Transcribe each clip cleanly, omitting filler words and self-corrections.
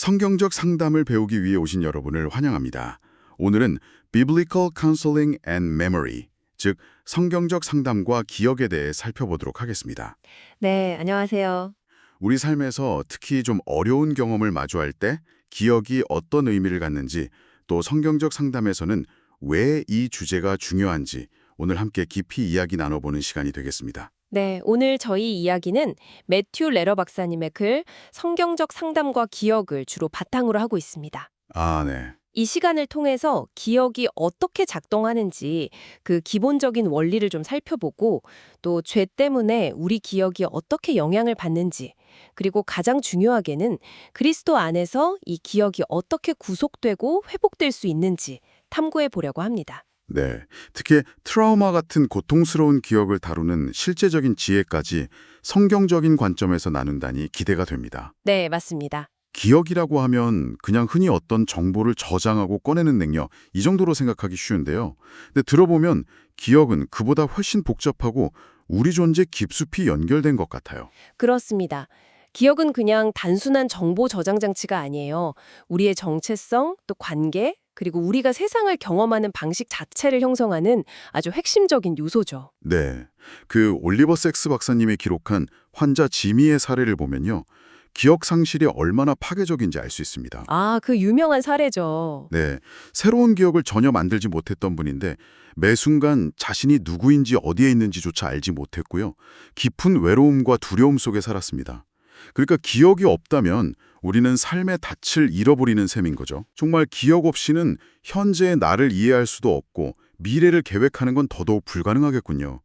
성경적 상담을 배우기 위해 오신 여러분을 환영합니다. 오늘은 Biblical Counseling and Memory, 즉 성경적 상담과 기억에 대해 살펴보도록 하겠습니다. 네, 안녕하세요. 우리 삶에서 특히 좀 어려운 경험을 마주할 때 기억이 어떤 의미를 갖는지, 또 성경적 상담에서는 왜 이 주제가 중요한지 오늘 함께 깊이 이야기 나눠보는 시간이 되겠습니다. 네, 오늘 저희 이야기는 매튜 레러 박사님의 글 성경적 상담과 기억을 주로 바탕으로 하고 있습니다. 아, 네. 이 시간을 통해서 기억이 어떻게 작동하는지 그 기본적인 원리를 좀 살펴보고 또 죄 때문에 우리 기억이 어떻게 영향을 받는지 그리고 가장 중요하게는 그리스도 안에서 이 기억이 어떻게 구속되고 회복될 수 있는지 탐구해 보려고 합니다. 네. 특히 트라우마 같은 고통스러운 기억을 다루는 실제적인 지혜까지 성경적인 관점에서 나눈다니 기대가 됩니다. 네, 맞습니다. 기억이라고 하면 그냥 흔히 어떤 정보를 저장하고 꺼내는 능력, 이 정도로 생각하기 쉬운데요. 근데 들어보면 기억은 그보다 훨씬 복잡하고 우리 존재 깊숙이 연결된 것 같아요. 그렇습니다. 기억은 그냥 단순한 정보 저장 장치가 아니에요. 우리의 정체성, 또 관계, 그리고 우리가 세상을 경험하는 방식 자체를 형성하는 아주 핵심적인 요소죠. 네. 그 올리버 섹스 박사님이 기록한 환자 지미의 사례를 보면요. 기억 상실이 얼마나 파괴적인지 알 수 있습니다. 아, 그 유명한 사례죠. 네, 새로운 기억을 전혀 만들지 못했던 분인데 매 순간 자신이 누구인지 어디에 있는지조차 알지 못했고요. 깊은 외로움과 두려움 속에 살았습니다. 그러니까 기억이 없다면 우리는 삶의 닻을 잃어버리는 셈인 거죠. 정말 기억 없이는 현재의 나를 이해할 수도 없고 미래를 계획하는 건 더더욱 불가능하겠군요.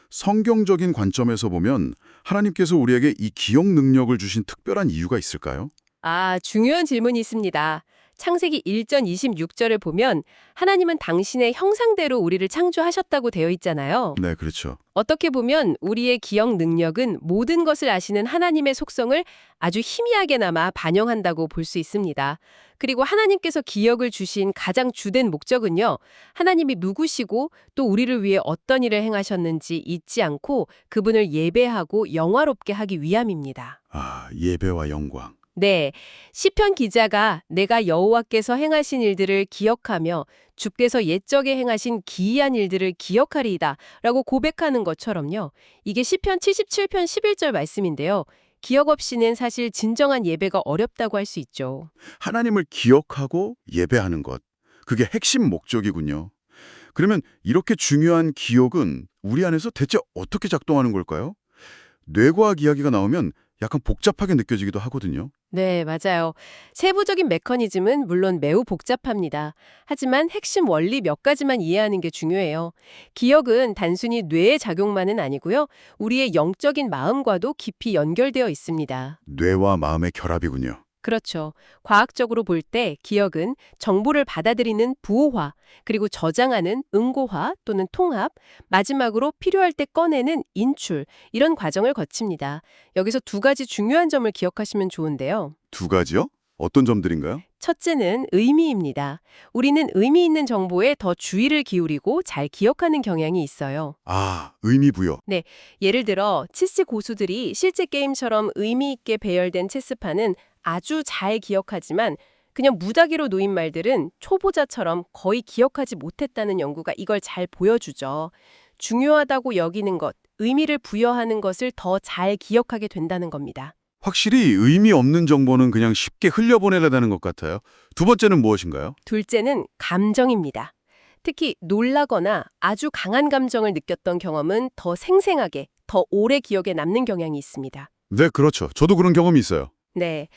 성경적인 관점에서 보면 하나님께서 우리에게 이 기억 능력을 주신 특별한 이유가 있을까요? 아, 중요한 질문이 있습니다. 창세기 1장 26절을 보면 하나님은 당신의 형상대로 우리를 창조하셨다고 되어 있잖아요. 네, 그렇죠. 어떻게 보면 우리의 기억 능력은 모든 것을 아시는 하나님의 속성을 아주 희미하게나마 반영한다고 볼 수 있습니다. 그리고 하나님께서 기억을 주신 가장 주된 목적은요. 하나님이 누구시고 또 우리를 위해 어떤 일을 행하셨는지 잊지 않고 그분을 예배하고 영화롭게 하기 위함입니다. 아, 예배와 영광. 네, 시편 기자가 내가 여호와께서 행하신 일들을 기억하며 주께서 옛적에 행하신 기이한 일들을 기억하리이다 라고 고백하는 것처럼요. 이게 시편 77편 11절 말씀인데요. 기억 없이는 사실 진정한 예배가 어렵다고 할 수 있죠. 하나님을 기억하고 예배하는 것. 그게 핵심 목적이군요. 그러면 이렇게 중요한 기억은 우리 안에서 대체 어떻게 작동하는 걸까요? 뇌과학 이야기가 나오면 약간 복잡하게 느껴지기도 하거든요. 네, 맞아요. 세부적인 메커니즘은 물론 매우 복잡합니다. 하지만 핵심 원리 몇 가지만 이해하는 게 중요해요. 기억은 단순히 뇌의 작용만은 아니고요. 우리의 영적인 마음과도 깊이 연결되어 있습니다. 뇌와 마음의 결합이군요. 그렇죠. 과학적으로 볼 때 기억은 정보를 받아들이는 부호화, 그리고 저장하는 응고화 또는 통합, 마지막으로 필요할 때 꺼내는 인출, 이런 과정을 거칩니다. 여기서 두 가지 중요한 점을 기억하시면 좋은데요. 두 가지요? 어떤 점들인가요? 첫째는 의미입니다. 우리는 의미 있는 정보에 더 주의를 기울이고 잘 기억하는 경향이 있어요. 아, 의미 부여. 네, 예를 들어 체스 고수들이 실제 게임처럼 의미 있게 배열된 체스판은 아주 잘 기억하지만 그냥 무작위로 놓인 말들은 초보자처럼 거의 기억하지 못했다는 연구가 이걸 잘 보여주죠. 중요하다고 여기는 것, 의미를 부여하는 것을 더 잘 기억하게 된다는 겁니다. 확실히 의미 없는 정보는 그냥 쉽게 흘려보내려다는 것 같아요. 두 번째는 무엇인가요? 둘째는 감정입니다. 특히 놀라거나 아주 강한 감정을 느꼈던 경험은 더 생생하게, 더 오래 기억에 남는 경향이 있습니다. 네, 그렇죠. 저도 그런 경험이 있어요. 네,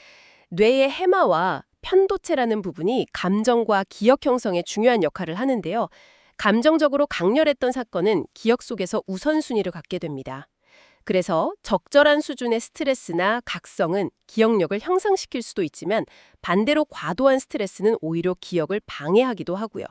뇌의 해마와 편도체라는 부분이 감정과 기억 형성에 중요한 역할을 하는데요. 감정적으로 강렬했던 사건은 기억 속에서 우선순위를 갖게 됩니다. 그래서 적절한 수준의 스트레스나 각성은 기억력을 향상시킬 수도 있지만 반대로 과도한 스트레스는 오히려 기억을 방해하기도 하고요.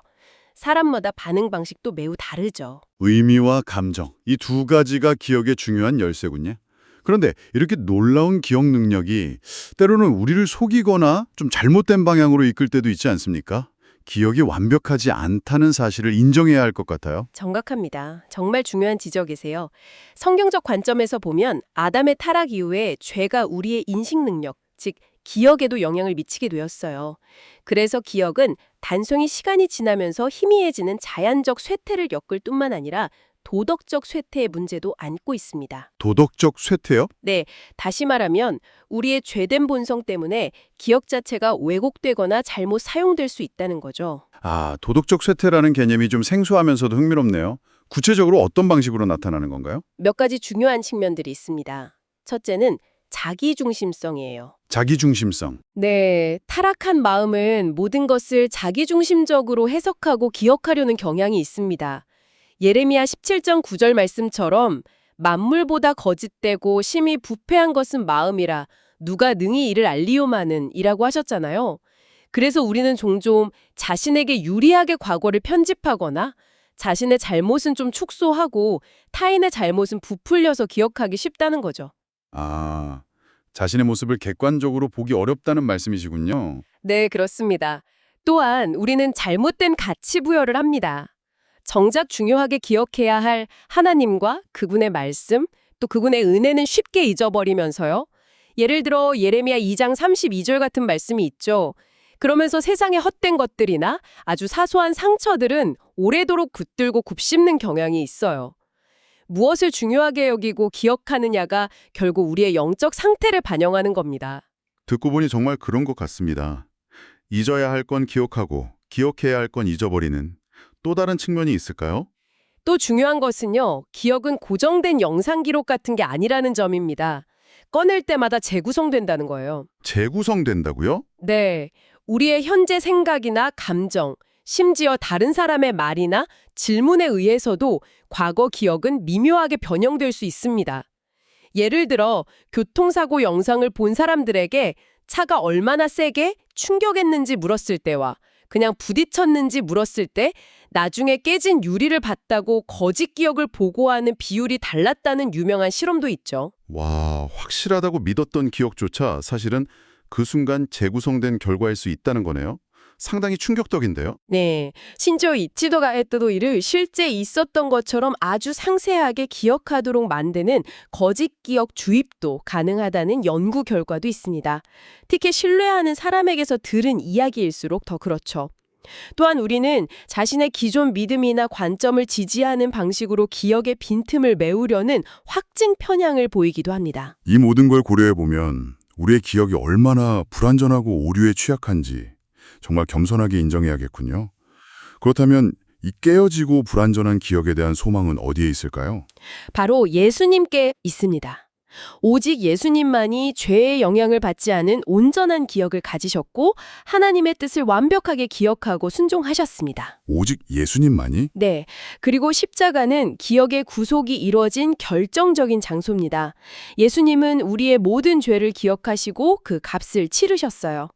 사람마다 반응 방식도 매우 다르죠. 의미와 감정, 이 두 가지가 기억의 중요한 열쇠군요. 그런데 이렇게 놀라운 기억 능력이 때로는 우리를 속이거나 좀 잘못된 방향으로 이끌 때도 있지 않습니까? 기억이 완벽하지 않다는 사실을 인정해야 할 것 같아요. 정확합니다. 정말 중요한 지적이세요. 성경적 관점에서 보면 아담의 타락 이후에 죄가 우리의 인식 능력, 즉 기억에도 영향을 미치게 되었어요. 그래서 기억은 단순히 시간이 지나면서 희미해지는 자연적 쇠퇴를 겪을 뿐만 아니라 도덕적 쇠퇴의 문제도 안고 있습니다. 도덕적 쇠퇴요? 네, 다시 말하면 우리의 죄된 본성 때문에 기억 자체가 왜곡되거나 잘못 사용될 수 있다는 거죠. 아, 도덕적 쇠퇴라는 개념이 좀 생소하면서도 흥미롭네요. 구체적으로 어떤 방식으로 나타나는 건가요? 몇 가지 중요한 측면들이 있습니다. 첫째는 자기중심성이에요. 자기중심성. 네, 타락한 마음은 모든 것을 자기중심적으로 해석하고 기억하려는 경향이 있습니다. 예레미야 17장 9절 말씀처럼 만물보다 거짓되고 심히 부패한 것은 마음이라 누가 능히 이를 알리오마는 이라고 하셨잖아요. 그래서 우리는 종종 자신에게 유리하게 과거를 편집하거나 자신의 잘못은 좀 축소하고 타인의 잘못은 부풀려서 기억하기 쉽다는 거죠. 아, 자신의 모습을 객관적으로 보기 어렵다는 말씀이시군요. 네, 그렇습니다. 또한 우리는 잘못된 가치 부여를 합니다. 정작 중요하게 기억해야 할 하나님과 그분의 말씀, 또 그분의 은혜는 쉽게 잊어버리면서요. 예를 들어 예레미야 2장 32절 같은 말씀이 있죠. 그러면서 세상의 헛된 것들이나 아주 사소한 상처들은 오래도록 붙들고 굽씹는 경향이 있어요. 무엇을 중요하게 여기고 기억하느냐가 결국 우리의 영적 상태를 반영하는 겁니다. 듣고 보니 정말 그런 것 같습니다. 잊어야 할 건 기억하고 기억해야 할 건 잊어버리는 또 다른 측면이 있을까요? 또 중요한 것은요, 기억은 고정된 영상 기록 같은 게 아니라는 점입니다. 꺼낼 때마다 재구성된다는 거예요. 재구성된다고요? 네, 우리의 현재 생각이나 감정, 심지어 다른 사람의 말이나 질문에 의해서도 과거 기억은 미묘하게 변형될 수 있습니다. 예를 들어 교통사고 영상을 본 사람들에게 차가 얼마나 세게 충격했는지 물었을 때와 그냥 부딪혔는지 물었을 때 나중에 깨진 유리를 봤다고 거짓 기억을 보고하는 비율이 달랐다는 유명한 실험도 있죠. 와, 확실하다고 믿었던 기억조차 사실은 그 순간 재구성된 결과일 수 있다는 거네요. 상당히 충격적인데요. 네, 심지어 이치도가 했던 일을 실제 있었던 것처럼 아주 상세하게 기억하도록 만드는 거짓 기억 주입도 가능하다는 연구 결과도 있습니다. 특히 신뢰하는 사람에게서 들은 이야기일수록 더 그렇죠. 또한 우리는 자신의 기존 믿음이나 관점을 지지하는 방식으로 기억의 빈틈을 메우려는 확증 편향을 보이기도 합니다. 이 모든 걸 고려해 보면 우리의 기억이 얼마나 불완전하고 오류에 취약한지 정말 겸손하게 인정해야겠군요. 그렇다면 이 깨어지고 불완전한 기억에 대한 소망은 어디에 있을까요? 바로 예수님께 있습니다. 오직 예수님만이 죄의 영향을 받지 않은 온전한 기억을 가지셨고 하나님의 뜻을 완벽하게 기억하고 순종하셨습니다. 오직 예수님만이? 네, 그리고 십자가는 기억의 구속이 이루어진 결정적인 장소입니다. 예수님은 우리의 모든 죄를 기억하시고 그 값을 치르셨어요.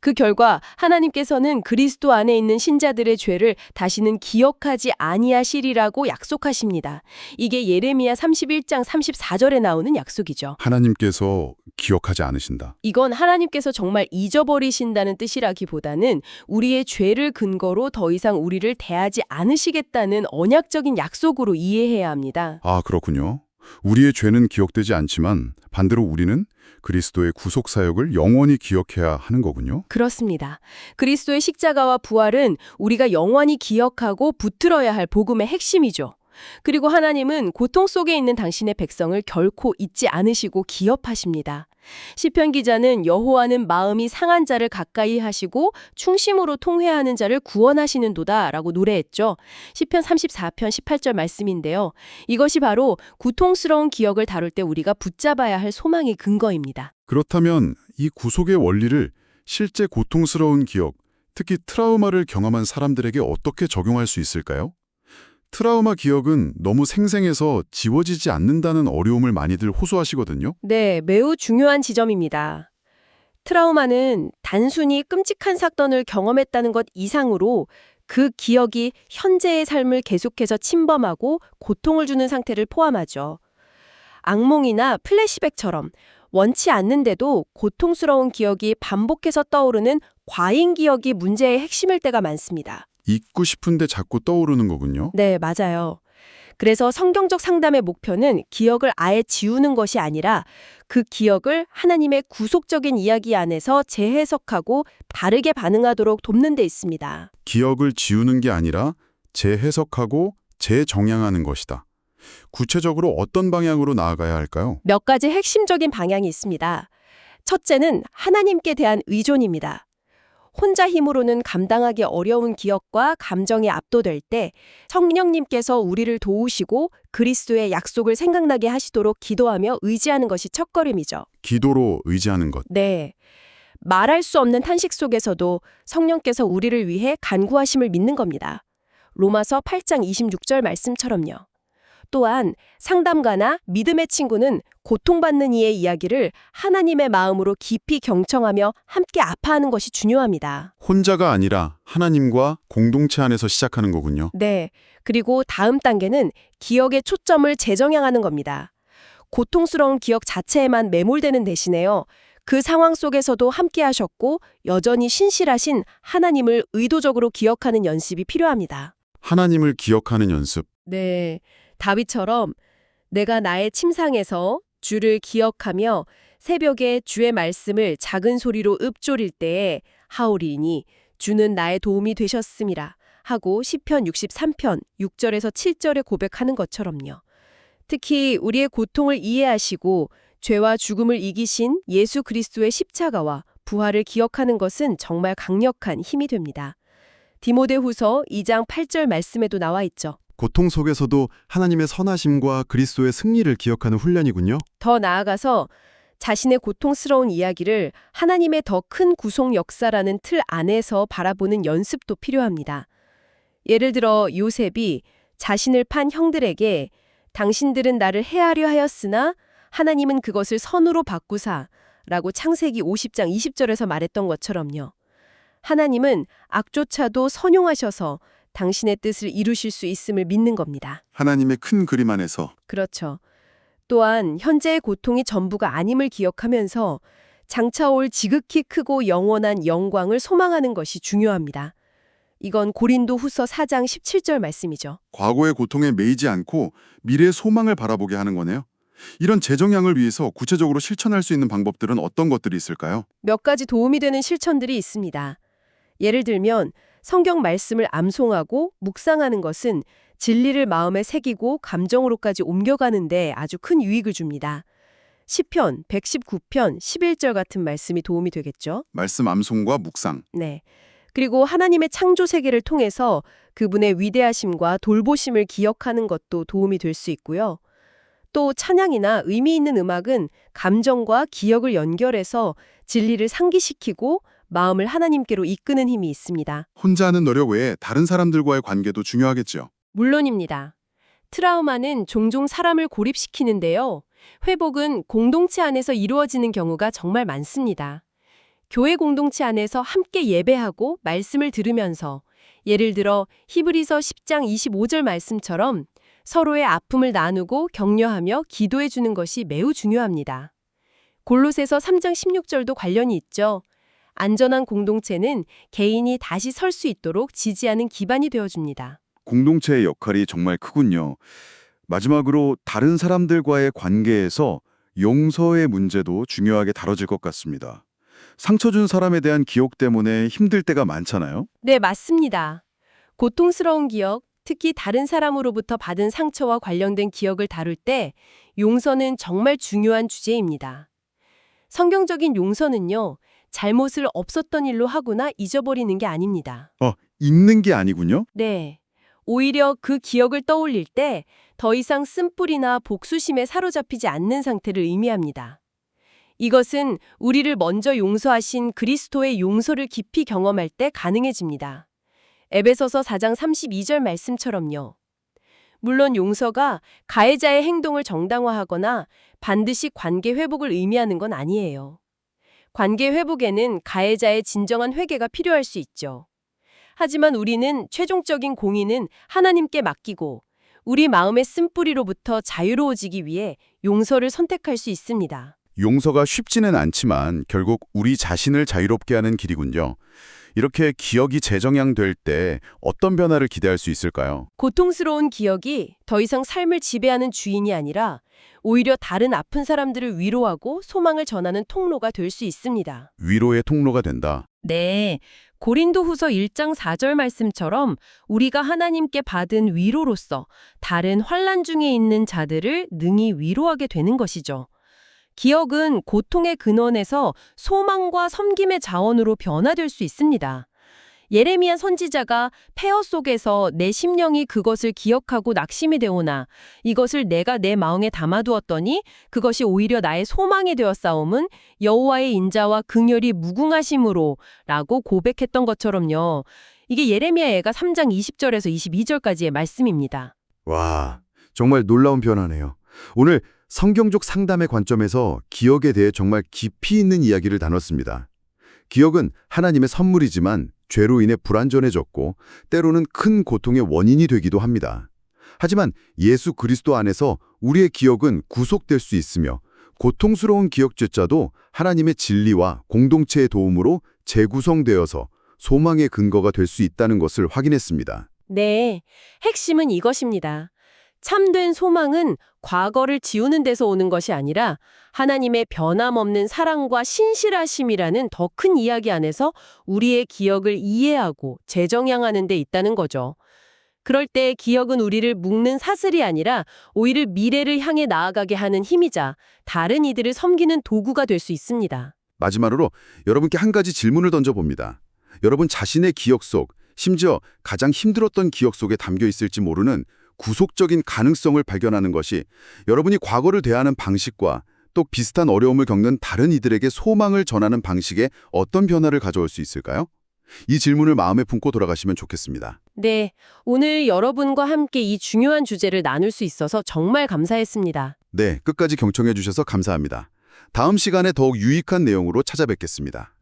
그 결과 하나님께서는 그리스도 안에 있는 신자들의 죄를 다시는 기억하지 아니하시리라고 약속하십니다. 이게 예레미야 31장 34절에 나오는 약속이죠. 하나님께서 기억하지 않으신다. 이건 하나님께서 정말 잊어버리신다는 뜻이라기보다는 우리의 죄를 근거로 더 이상 우리를 대하지 않으시겠다는 언약적인 약속으로 이해해야 합니다. 아, 그렇군요. 우리의 죄는 기억되지 않지만 반대로 우리는 그리스도의 구속 사역을 영원히 기억해야 하는 거군요. 그렇습니다. 그리스도의 십자가와 부활은 우리가 영원히 기억하고 붙들어야 할 복음의 핵심이죠. 그리고 하나님은 고통 속에 있는 당신의 백성을 결코 잊지 않으시고 기업하십니다. 시편 기자는 여호와는 마음이 상한 자를 가까이 하시고 충심으로 통회하는 자를 구원하시는도다 라고 노래했죠. 시편 34편 18절 말씀인데요. 이것이 바로 고통스러운 기억을 다룰 때 우리가 붙잡아야 할 소망의 근거입니다. 그렇다면 이 구속의 원리를 실제 고통스러운 기억, 특히 트라우마를 경험한 사람들에게 어떻게 적용할 수 있을까요? 트라우마 기억은 너무 생생해서 지워지지 않는다는 어려움을 많이들 호소하시거든요. 네, 매우 중요한 지점입니다. 트라우마는 단순히 끔찍한 사건을 경험했다는 것 이상으로 그 기억이 현재의 삶을 계속해서 침범하고 고통을 주는 상태를 포함하죠. 악몽이나 플래시백처럼 원치 않는데도 고통스러운 기억이 반복해서 떠오르는 과잉 기억이 문제의 핵심일 때가 많습니다. 잊고 싶은데 자꾸 떠오르는 거군요. 네, 맞아요. 그래서 성경적 상담의 목표는 기억을 아예 지우는 것이 아니라 그 기억을 하나님의 구속적인 이야기 안에서 재해석하고 다르게 반응하도록 돕는 데 있습니다. 기억을 지우는 게 아니라 재해석하고 재정향하는 것이다. 구체적으로 어떤 방향으로 나아가야 할까요? 몇 가지 핵심적인 방향이 있습니다. 첫째는 하나님께 대한 의존입니다. 혼자 힘으로는 감당하기 어려운 기억과 감정이 압도될 때 성령님께서 우리를 도우시고 그리스도의 약속을 생각나게 하시도록 기도하며 의지하는 것이 첫걸음이죠. 기도로 의지하는 것. 네. 말할 수 없는 탄식 속에서도 성령께서 우리를 위해 간구하심을 믿는 겁니다. 로마서 8장 26절 말씀처럼요. 또한 상담가나 믿음의 친구는 고통받는 이의 이야기를 하나님의 마음으로 깊이 경청하며 함께 아파하는 것이 중요합니다. 혼자가 아니라 하나님과 공동체 안에서 시작하는 거군요. 네. 그리고 다음 단계는 기억의 초점을 재정향하는 겁니다. 고통스러운 기억 자체에만 매몰되는 대신에요. 그 상황 속에서도 함께 하셨고 여전히 신실하신 하나님을 의도적으로 기억하는 연습이 필요합니다. 하나님을 기억하는 연습. 네. 다윗처럼 내가 나의 침상에서 주를 기억하며 새벽에 주의 말씀을 작은 소리로 읊조릴 때에 하오리니 주는 나의 도움이 되셨음이라 하고 시편 63편 6절에서 7절에 고백하는 것처럼요. 특히 우리의 고통을 이해하시고 죄와 죽음을 이기신 예수 그리스도의 십자가와 부활을 기억하는 것은 정말 강력한 힘이 됩니다. 디모데후서 2장 8절 말씀에도 나와 있죠. 고통 속에서도 하나님의 선하심과 그리스도의 승리를 기억하는 훈련이군요. 더 나아가서 자신의 고통스러운 이야기를 하나님의 더 큰 구속 역사라는 틀 안에서 바라보는 연습도 필요합니다. 예를 들어 요셉이 자신을 판 형들에게 당신들은 나를 해하려 하였으나 하나님은 그것을 선으로 바꾸사 라고 창세기 50장 20절에서 말했던 것처럼요. 하나님은 악조차도 선용하셔서 당신의 뜻을 이루실 수 있음을 믿는 겁니다. 하나님의 큰 그림 안에서. 그렇죠. 또한 현재의 고통이 전부가 아님을 기억하면서 장차 올 지극히 크고 영원한 영광을 소망하는 것이 중요합니다. 이건 고린도 후서 4장 17절 말씀이죠. 과거의 고통에 매이지 않고 미래의 소망을 바라보게 하는 거네요. 이런 재정향을 위해서 구체적으로 실천할 수 있는 방법들은 어떤 것들이 있을까요? 몇 가지 도움이 되는 실천들이 있습니다. 예를 들면 성경 말씀을 암송하고 묵상하는 것은 진리를 마음에 새기고 감정으로까지 옮겨가는데 아주 큰 유익을 줍니다. 시편 119편 11절 같은 말씀이 도움이 되겠죠. 말씀 암송과 묵상. 네. 그리고 하나님의 창조 세계를 통해서 그분의 위대하심과 돌보심을 기억하는 것도 도움이 될 수 있고요. 또 찬양이나 의미 있는 음악은 감정과 기억을 연결해서 진리를 상기시키고 마음을 하나님께로 이끄는 힘이 있습니다. 혼자 하는 노력 외에 다른 사람들과의 관계도 중요하겠죠. 물론입니다. 트라우마는 종종 사람을 고립시키는데요. 회복은 공동체 안에서 이루어지는 경우가 정말 많습니다. 교회 공동체 안에서 함께 예배하고 말씀을 들으면서 예를 들어 히브리서 10장 25절 말씀처럼 서로의 아픔을 나누고 격려하며 기도해 주는 것이 매우 중요합니다. 골로새서 3장 16절도 관련이 있죠. 안전한 공동체는 개인이 다시 설 수 있도록 지지하는 기반이 되어줍니다. 공동체의 역할이 정말 크군요. 마지막으로 다른 사람들과의 관계에서 용서의 문제도 중요하게 다뤄질 것 같습니다. 상처 준 사람에 대한 기억 때문에 힘들 때가 많잖아요. 네, 맞습니다. 고통스러운 기억, 특히 다른 사람으로부터 받은 상처와 관련된 기억을 다룰 때 용서는 정말 중요한 주제입니다. 성경적인 용서는요, 잘못을 없었던 일로 하거나 잊어버리는 게 아닙니다. 잊는 게 아니군요. 네. 오히려 그 기억을 떠올릴 때 더 이상 쓴뿌리나 복수심에 사로잡히지 않는 상태를 의미합니다. 이것은 우리를 먼저 용서하신 그리스도의 용서를 깊이 경험할 때 가능해집니다. 에베소서 4장 32절 말씀처럼요. 물론 용서가 가해자의 행동을 정당화하거나 반드시 관계 회복을 의미하는 건 아니에요. 관계 회복에는 가해자의 진정한 회개가 필요할 수 있죠. 하지만 우리는 최종적인 공의는 하나님께 맡기고 우리 마음의 쓴뿌리로부터 자유로워지기 위해 용서를 선택할 수 있습니다. 용서가 쉽지는 않지만 결국 우리 자신을 자유롭게 하는 길이군요. 이렇게 기억이 재정향될 때 어떤 변화를 기대할 수 있을까요? 고통스러운 기억이 더 이상 삶을 지배하는 주인이 아니라 오히려 다른 아픈 사람들을 위로하고 소망을 전하는 통로가 될 수 있습니다. 위로의 통로가 된다. 네, 고린도후서 1장 4절 말씀처럼 우리가 하나님께 받은 위로로서 다른 환난 중에 있는 자들을 능히 위로하게 되는 것이죠. 기억은 고통의 근원에서 소망과 섬김의 자원으로 변화될 수 있습니다. 예레미야 선지자가 폐허 속에서 내 심령이 그것을 기억하고 낙심이 되오나 이것을 내가 내 마음에 담아두었더니 그것이 오히려 나의 소망이 되었사옴은 여호와의 인자와 긍휼이 무궁하심으로 라고 고백했던 것처럼요. 이게 예레미야애가 3장 20절에서 22절까지의 말씀입니다. 와, 정말 놀라운 변화네요. 오늘 성경적 상담의 관점에서 기억에 대해 정말 깊이 있는 이야기를 나눴습니다. 기억은 하나님의 선물이지만 죄로 인해 불완전해졌고 때로는 큰 고통의 원인이 되기도 합니다. 하지만 예수 그리스도 안에서 우리의 기억은 구속될 수 있으며 고통스러운 기억죄자도 하나님의 진리와 공동체의 도움으로 재구성되어서 소망의 근거가 될 수 있다는 것을 확인했습니다. 네, 핵심은 이것입니다. 참된 소망은 과거를 지우는 데서 오는 것이 아니라 하나님의 변함없는 사랑과 신실하심이라는 더 큰 이야기 안에서 우리의 기억을 이해하고 재정향하는 데 있다는 거죠. 그럴 때 기억은 우리를 묶는 사슬이 아니라 오히려 미래를 향해 나아가게 하는 힘이자 다른 이들을 섬기는 도구가 될 수 있습니다. 마지막으로 여러분께 한 가지 질문을 던져봅니다. 여러분 자신의 기억 속, 심지어 가장 힘들었던 기억 속에 담겨 있을지 모르는 구속적인 가능성을 발견하는 것이 여러분이 과거를 대하는 방식과 또 비슷한 어려움을 겪는 다른 이들에게 소망을 전하는 방식에 어떤 변화를 가져올 수 있을까요? 이 질문을 마음에 품고 돌아가시면 좋겠습니다. 네, 오늘 여러분과 함께 이 중요한 주제를 나눌 수 있어서 정말 감사했습니다. 네, 끝까지 경청해 주셔서 감사합니다. 다음 시간에 더욱 유익한 내용으로 찾아뵙겠습니다.